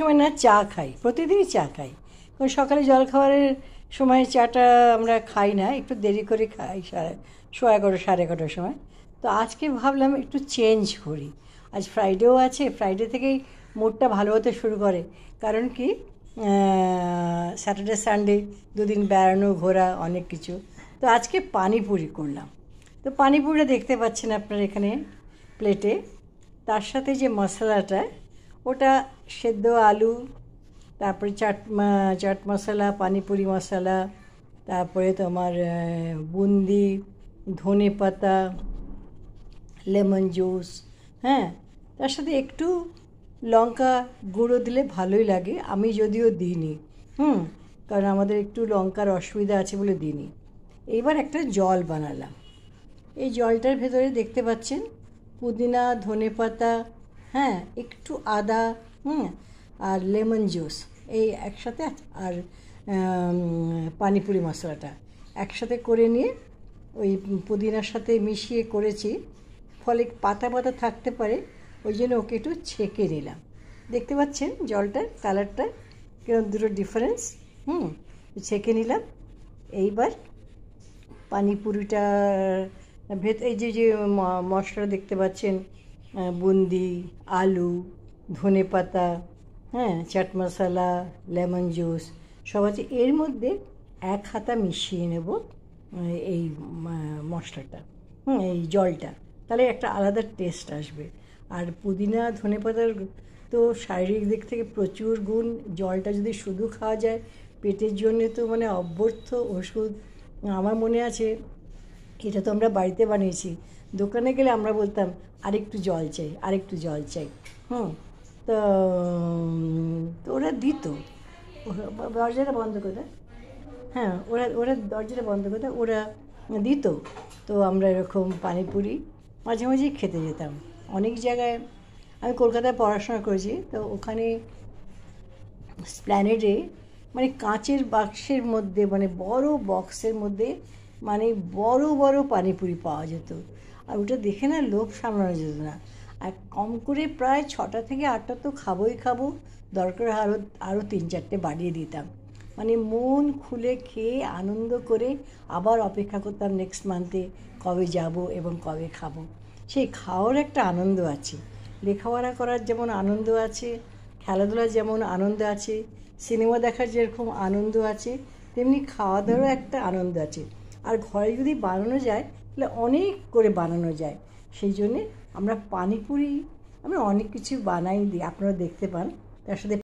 সময় না চা খাই, প্রতিদিনই চা খাই। কারণ সকালে জলখাবারের সময় চাটা আমরা খাই না, একটু দেরি করে খাই, 11:30 11:30 সময়। তো আজকে ভাবলাম একটু চেঞ্জ করি। আজ ফ্রাইডেও আছে, ফ্রাইডে থেকেই মুডটা ভালো হতে শুরু করে। কারণ কি, স্যাটারডে সানডে দুদিন বেড়ানো ঘোরা অনেক কিছু। তো আজকে পানিপুরি করলাম। তো পানিপুরিটা দেখতে পাচ্ছেন আপনারা এখানে প্লেটে। তার সাথে যে মশলাটা, ওটা সেদ্ধ আলু, তারপরে চাট মশলা, পানিপুরি মশলা, তারপরে তোমার বুন্দি, ধনে পাতা, লেমন জুস, হ্যাঁ, তার সাথে একটু লঙ্কা গুঁড়ো দিলে ভালোই লাগে। আমি যদিও দিইনি, কারণ আমাদের একটু লঙ্কার অসুবিধা আছে বলে দিইনি। এইবার একটা জল বানালাম। এই জলটার ভেতরে দেখতে পাচ্ছেন পুদিনা, ধনে পাতা, হ্যাঁ, একটু আদা, আর লেমন জুস এই একসাথে, আর পানিপুরি মশলাটা একসাথে করে নিয়ে ওই পুদিনার সাথে মিশিয়ে করেছি। ফলে পাতা পাতা থাকতে পারে, ওই জন্য ওকে একটু ছেঁকে নিলাম। দেখতে পাচ্ছেন জলটার কালারটা কিরকম দুটো ডিফারেন্স। ছেঁকে নিলাম। এইবার পানিপুরিটা এই যে মশলা দেখতে পাচ্ছেন, বুন্দি, আলু, ধনে পাতা, হ্যাঁ, চাট মশলা, লেমন জুস সব আছে। এর মধ্যে 1 হাতা মিশিয়ে নেব এই মশলাটা, এই জলটা, তাহলে একটা আলাদা টেস্ট আসবে। আর পুদিনা ধনে পাতার তো শারীরিক দিক থেকে প্রচুর গুণ। জলটা যদি শুধু খাওয়া যায় পেটের জন্যে তো মানে অব্যর্থ ওষুধ। আমার মনে আছে, এটা তো আমরা বাড়িতে বানিয়েছি, দোকানে গেলে আমরা বলতাম আরেকটু জল চাই, আরেকটু জল চাই। তো ওরা দিত। দরজাটা বন্ধ করে দেয়, হ্যাঁ, ওরা দরজাটা বন্ধ করে দেয়, ওরা দিত। তো আমরা এরকম পানিপুরি মাঝে মাঝেই খেতে যেতাম। অনেক জায়গায়, আমি কলকাতায় পড়াশোনা করেছি, তো ওখানে স্প্ল্যানেডে মানে কাঁচের বাক্সের মধ্যে, মানে বড় বক্সের মধ্যে, মানে বড় বড় পানিপুরি পাওয়া যেত। আর ওটা দেখে না লোভ সামলানো যেত না। আর কম করে প্রায় 6টা থেকে 8টা তো খাবোই খাবো, দরকার আরও 3-4টে বাড়িয়ে দিতাম। মানে মন খুলে খেয়ে আনন্দ করে আবার অপেক্ষা করতাম নেক্সট মান্থে কবে যাব এবং কবে খাবো। সেই খাওয়ার একটা আনন্দ আছে, লেখাপড়া করার যেমন আনন্দ আছে, খেলাধুলার যেমন আনন্দ আছে, সিনেমা দেখার যেরকম আনন্দ আছে, তেমনি খাওয়া দাওয়ারও একটা আনন্দ আছে। আর ঘরে যদি বানানো যায় তাহলে অনেক করে বানানো যায়। সেই জন্যে আমরা পানিপুরি, আমরা অনেক কিছু বানাই দিই, আপনারা দেখতে পান। তার সাথে